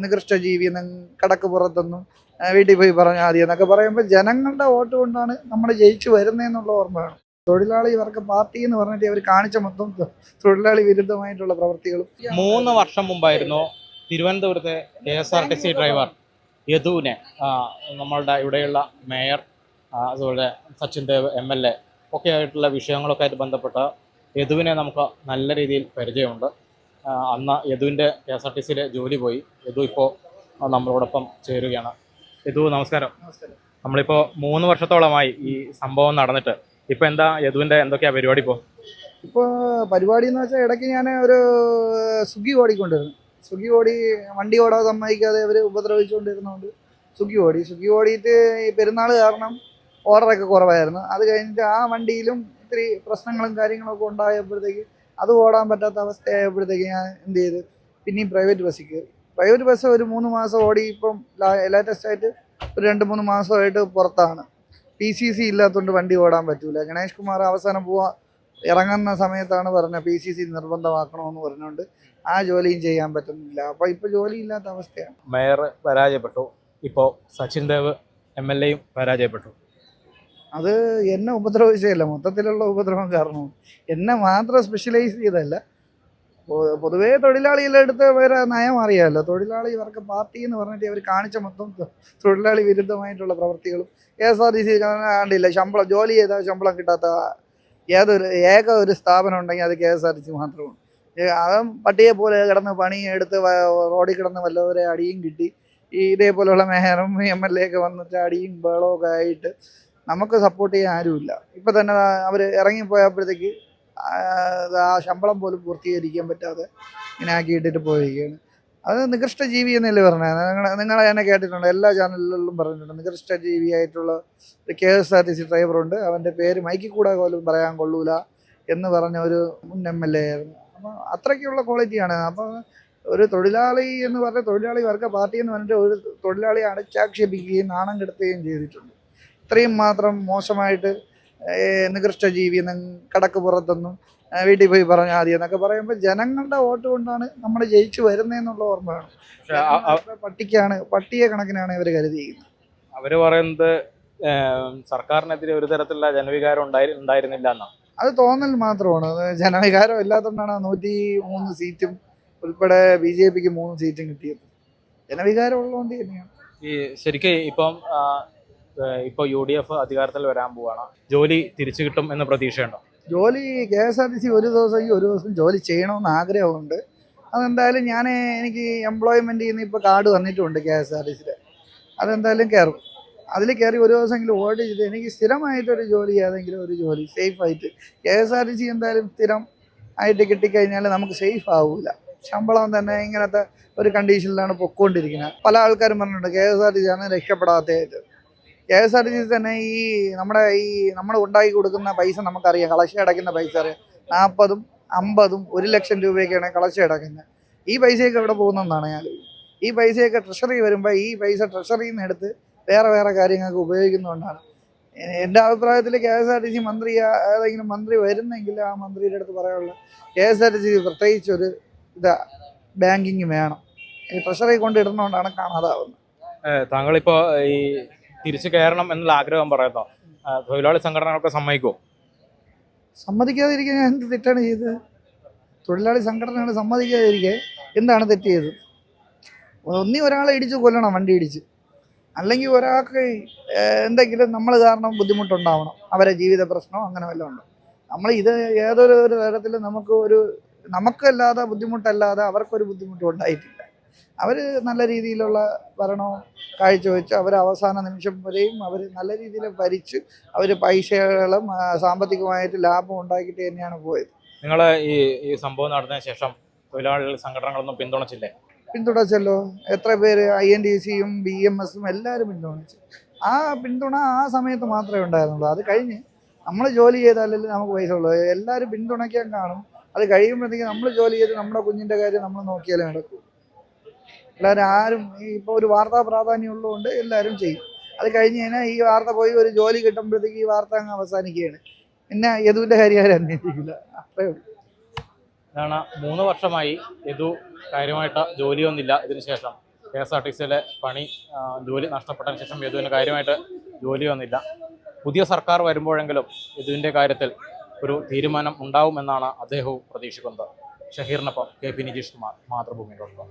നികൃഷ്ട ജീവി കടക്ക് പുറത്തൊന്നും വീട്ടിൽ പോയി പറഞ്ഞാൽ മതി എന്നൊക്കെ പറയുമ്പോൾ ജനങ്ങളുടെ വോട്ട് കൊണ്ടാണ് നമ്മൾ ജയിച്ചു വരുന്നതെന്നുള്ള ഓർമ്മ വേണം. തൊഴിലാളി വർഗ പാർട്ടി എന്ന് പറഞ്ഞിട്ട് അവർ കാണിച്ച മൊത്തം തൊഴിലാളി വിരുദ്ധമായിട്ടുള്ള പ്രവൃത്തികളും. 3 വർഷം മുമ്പായിരുന്നു തിരുവനന്തപുരത്തെ KSRTC ഡ്രൈവർ യദുവിനെ നമ്മളുടെ ഇവിടെയുള്ള മേയർ, അതുപോലെ സച്ചിൻ ദേവ് MLA ഒക്കെ ആയിട്ടുള്ള വിഷയങ്ങളൊക്കെ ആയിട്ട് ബന്ധപ്പെട്ട യദുവിനെ നമുക്ക് നല്ല രീതിയിൽ പരിചയമുണ്ട്. അന്ന് യദുവിൻ്റെ KSRTCയിലെ ജോലി പോയി. യദു ഇപ്പോൾ നമ്മളോടൊപ്പം ചേരുകയാണ്. യദു, നമസ്കാരം. നമ്മളിപ്പോൾ 3 വർഷത്തോളമായി ഈ സംഭവം നടന്നിട്ട്. ഇപ്പോൾ എന്താ യദുവിൻ്റെ എന്തൊക്കെയാണ് പരിപാടി? ഇപ്പോൾ പരിപാടി എന്ന് വെച്ചാൽ ഇടയ്ക്ക് ഞാൻ ഒരു സ്വിഗ്ഗി ഓടിക്കൊണ്ടിരുന്നു. സ്വിഗ്ഗി ഓടി വണ്ടി ഓടാൻ സമ്മതിക്കാതെ അവർ ഉപദ്രവിച്ചുകൊണ്ടിരുന്നതുകൊണ്ട് സ്വിഗ്ഗി ഓടിയിട്ട് ഈ പെരുന്നാൾ കാരണം ഓർഡറൊക്കെ കുറവായിരുന്നു. അത് കഴിഞ്ഞിട്ട് ആ വണ്ടിയിലും ഇത്തിരി പ്രശ്നങ്ങളും കാര്യങ്ങളൊക്കെ ഉണ്ടായപ്പോഴത്തേക്ക് അത് ഓടാൻ പറ്റാത്ത അവസ്ഥയായപ്പോഴത്തേക്ക് ഞാൻ എന്ത് ചെയ്ത് പിന്നെയും പ്രൈവറ്റ് ബസ്സിൽ കയറി. പ്രൈവറ്റ് ബസ് ഒരു 3 മാസം ഓടി. ഇപ്പം ലേറ്റസ്റ്റ് ആയിട്ട് ഒരു 2-3 മാസമായിട്ട് പുറത്താണ്. PCC ഇല്ലാത്തതുകൊണ്ട് വണ്ടി ഓടാൻ പറ്റൂല. ഗണേഷ് കുമാർ അവസാനം ഇറങ്ങുന്ന സമയത്താണ് പറഞ്ഞത് PCC നിർബന്ധമാക്കണമെന്ന് പറഞ്ഞുകൊണ്ട് ആ ജോലിയും ചെയ്യാൻ പറ്റുന്നില്ല. അപ്പോൾ ഇപ്പോൾ ജോലിയില്ലാത്ത അവസ്ഥയാണ്. മേയർ പരാജയപ്പെട്ടു, ഇപ്പോൾ സച്ചിൻ ദേവ് MLAയും പരാജയപ്പെട്ടു. അത് എന്നെ ഉപദ്രവിച്ചതല്ല, മൊത്തത്തിലുള്ള ഉപദ്രവം കാരണവും. എന്നെ മാത്രം സ്പെഷ്യലൈസ് ചെയ്തല്ല, പൊതുവേ തൊഴിലാളികളുടെ അടുത്ത് വേറെ നയം അറിയാമല്ലോ. തൊഴിലാളി വർഗ പാർട്ടി എന്ന് പറഞ്ഞിട്ട് അവർ കാണിച്ച മൊത്തം തൊഴിലാളി വിരുദ്ധമായിട്ടുള്ള പ്രവൃത്തികളും. KSRTC കണ്ടില്ല, ജോലി ചെയ്താൽ ശമ്പളം കിട്ടാത്ത ഏക ഒരു സ്ഥാപനം ഉണ്ടെങ്കിൽ അത് KSRTC മാത്രമാണ്. അതും പട്ടിയെ പോലെ കിടന്ന് പണിയെടുത്ത് റോഡിൽ കിടന്ന് വല്ലവരെ അടിയും കിട്ടി. ഇതേപോലെയുള്ള മേയറും MLA ഒക്കെ വന്നിട്ട് അടിയും ബഹളമൊക്കെ ആയിട്ട് നമുക്ക് സപ്പോർട്ട് ചെയ്യാൻ ആരുമില്ല. ഇപ്പം തന്നെ അവർ ഇറങ്ങിപ്പോയപ്പോഴത്തേക്ക് ആ ശമ്പളം പോലും പൂർത്തീകരിക്കാൻ പറ്റാതെ ഇങ്ങനെ ആക്കിയിട്ടിട്ട് പോയിരിക്കുകയാണ്. അത് നികൃഷ്ട ജീവി എന്നല്ലേ പറഞ്ഞത്. നിങ്ങളെ തന്നെ കേട്ടിട്ടുണ്ട്, എല്ലാ ചാനലുകളിലും പറഞ്ഞിട്ടുണ്ട്. നികൃഷ്ട ജീവിയായിട്ടുള്ള ഒരു KSRTC ഡ്രൈവറുണ്ട്. അവൻ്റെ പേര് മൈക്കിൽ കൂടെ പോലും പറയാൻ കൊള്ളൂല എന്ന് പറഞ്ഞ ഒരു മുൻ MLA ആയിരുന്നു. അപ്പോൾ അത്രയ്ക്കുള്ള ക്വാളിറ്റിയാണ്. അപ്പോൾ ഒരു തൊഴിലാളി എന്ന് പറഞ്ഞ തൊഴിലാളി വർഗ പാർട്ടി എന്ന് പറഞ്ഞിട്ട് ഒരു തൊഴിലാളിയെ അടച്ചാക്ഷേപിക്കുകയും നാണം കെടുത്തുകയും ചെയ്തിട്ടുണ്ട്. ഇത്രയും മാത്രം മോശമായിട്ട് നികൃഷ്ട ജീവി കടക്ക് പുറത്തൊന്നും വീട്ടിൽ പോയി പറഞ്ഞാൽ മതി എന്നൊക്കെ പറയുമ്പോൾ ജനങ്ങളുടെ വോട്ട് കൊണ്ടാണ് നമ്മൾ ജയിച്ചു വരുന്നതെന്നുള്ള ഓർമ്മ വേണം. പട്ടിയെ കണക്കിനാണ് ഇവർ കരുതിയിരിക്കുന്നത്. അവർ പറയുന്നത് സർക്കാരിനെതിരെ ഒരു തരത്തിലുള്ള ജനവികാരം ഉണ്ടായിരുന്നില്ല എന്നാണ്. അത് തോന്നൽ മാത്രമാണ്. ജനവികാരം ഇല്ലാത്തതുകൊണ്ടാണ് 103 സീറ്റും ഉൾപ്പെടെ BJPക്ക് 3 സീറ്റും കിട്ടിയത്. ജനവികാരം ഉള്ളതുകൊണ്ട് തന്നെയാണ്. ഈ ശരിക്കും ഇപ്പോൾ UDF അധികാരത്തിൽ വരാൻ പോവാണ്. ജോലി തിരിച്ചു കിട്ടും എന്ന പ്രതീക്ഷയുണ്ടോ? ജോലി KSRTC ഒരു ദിവസം ജോലി ചെയ്യണമെന്ന് ആഗ്രഹമുണ്ട്. അതെന്തായാലും എനിക്ക് എംപ്ലോയ്മെൻറ്റിൽ നിന്ന് ഇപ്പോൾ കാർഡ് വന്നിട്ടുണ്ട് KSRTCയുടെ. അതെന്തായാലും കയറും. അതിൽ കയറി ഒരു ദിവസമെങ്കിലും ഓർഡർ ചെയ്ത് എനിക്ക് സ്ഥിരമായിട്ടൊരു ജോലി, ഏതെങ്കിലും ഒരു ജോലി സേഫായിട്ട്. KSRTC എന്തായാലും സ്ഥിരം ആയിട്ട് കിട്ടിക്കഴിഞ്ഞാൽ നമുക്ക് സേഫ് ആവില്ല. ശമ്പളം തന്നെ ഇങ്ങനത്തെ ഒരു കണ്ടീഷനിലാണ് പൊയ്ക്കൊണ്ടിരിക്കുന്നത്. പല ആൾക്കാരും പറഞ്ഞിട്ടുണ്ട് KSRTC ആണ് രക്ഷപ്പെടാത്തതായിട്ട്. KSRTC തന്നെ നമ്മൾ ഉണ്ടാക്കി കൊടുക്കുന്ന പൈസ നമുക്കറിയാം. കളക്ഷൻ അടയ്ക്കുന്ന പൈസ അറിയാം. 40ഉം 50ഉം 1 ലക്ഷം രൂപയൊക്കെയാണ് കളക്ഷൻ അടയ്ക്കുന്നത്. ഈ പൈസയൊക്കെ എവിടെ പോകുന്നതെന്നാണ് ഞാൻ. ഈ പൈസയൊക്കെ ട്രഷറി വരുമ്പോൾ ഈ പൈസ ട്രഷറിയിൽ നിന്ന് എടുത്ത് വേറെ കാര്യങ്ങൾക്ക് ഉപയോഗിക്കുന്നതുകൊണ്ടാണ്. എൻ്റെ അഭിപ്രായത്തിൽ KSRTC ഏതെങ്കിലും മന്ത്രി വരുന്നെങ്കിൽ ആ മന്ത്രിയുടെ അടുത്ത് പറയാനുള്ള KSRTC പ്രത്യേകിച്ചൊരു ബാങ്കിങ് വേണം. ഈ ട്രഷറി കൊണ്ടിടുന്നതുകൊണ്ടാണ് കാണാതാവുന്നത്. താങ്കളിപ്പോൾ ഈ തിരിച്ചു കയറണം എന്നുള്ള ആഗ്രഹം പറയുന്നോ? തൊഴിലാളി സംഘടനകളൊക്കെ സമ്മതിക്കുമോ? സമ്മതിക്കാതിരിക്കാൻ ഞാൻ എന്ത് തെറ്റാണ് ചെയ്തത്? തൊഴിലാളി സംഘടനകൾ സമ്മതിക്കാതിരിക്കെ എന്താണ് തെറ്റ് ചെയ്തത്? ഒരാളെ ഇടിച്ച് കൊല്ലണം, വണ്ടി ഇടിച്ച്. അല്ലെങ്കിൽ ഒരാൾക്ക് എന്തെങ്കിലും നമ്മൾ കാരണം ബുദ്ധിമുട്ടുണ്ടാവണം, അവരെ ജീവിത പ്രശ്നമോ അങ്ങനെ വല്ലതും ഉണ്ടോ? ഏതൊരു തരത്തിൽ നമുക്കല്ലാതെ ബുദ്ധിമുട്ടല്ലാതെ അവർക്കൊരു ബുദ്ധിമുട്ടും ഉണ്ടായിട്ടില്ല. അവർ നല്ല രീതിയിലുള്ള ഭരണവും കാഴ്ചവെച്ച് അവർ അവസാന നിമിഷം വരെയും അവർ നല്ല രീതിയിൽ ഭരിച്ച് അവർ പൈസകളും സാമ്പത്തികമായിട്ട് ലാഭം ഉണ്ടാക്കിയിട്ട് തന്നെയാണ് പോയത്. നിങ്ങൾ ഈ സംഭവം നടന്നതിന് ശേഷം തൊഴിലാളി സംഘടനകളൊന്നും പിന്തുണച്ചില്ലേ? പിന്തുണച്ചല്ലോ. എത്ര പേര് INTC-യും BMS-ഉം എല്ലാവരും പിന്തുണച്ചു. ആ പിന്തുണ ആ സമയത്ത് മാത്രമേ ഉണ്ടായിരുന്നുള്ളൂ. അത് കഴിഞ്ഞ് നമ്മൾ ജോലി ചെയ്താലല്ലേ നമുക്ക് പൈസ ഉള്ളൂ. എല്ലാവരും പിന്തുണയ്ക്കാൻ കാണും. അത് കഴിയുമ്പോഴത്തേക്ക് നമ്മൾ ജോലി ചെയ്ത് നമ്മുടെ കുഞ്ഞിൻ്റെ കാര്യം നമ്മൾ നോക്കിയാലേ നടക്കൂ. ആരും ഇപ്പോൾ ഒരു വാർത്താ പ്രാധാന്യം ഉള്ളതുകൊണ്ട് എല്ലാവരും ചെയ്യും. അത് കഴിഞ്ഞ് കഴിഞ്ഞാൽ ഈ വാർത്ത പോയി ഒരു ജോലി കിട്ടുമ്പോഴത്തേക്ക് ഈ വാർത്ത അങ്ങ് അവസാനിക്കുകയാണ്. പിന്നെ യദുവിൻ്റെ കാര്യം ആരും അന്വേഷിക്കില്ല. അത്രേ ഉള്ളൂ. അതാണ് 3 വർഷമായി യദു കാര്യമായിട്ട് ജോലിയൊന്നുമില്ല. ഇതിനുശേഷം KSRTCയിലെ പണി ജോലി നഷ്ടപ്പെട്ടതിന് ശേഷം യദുവിന് കാര്യമായിട്ട് ജോലി വന്നില്ല. പുതിയ സർക്കാർ വരുമ്പോഴെങ്കിലും യദുവിൻ്റെ കാര്യത്തിൽ ഒരു തീരുമാനം ഉണ്ടാവുമെന്നാണ് അദ്ദേഹവും പ്രതീക്ഷിക്കുന്നത്. ഷഹീറിനൊപ്പം KP നിജീഷ് കുമാർ, മാതൃഭൂമി.com.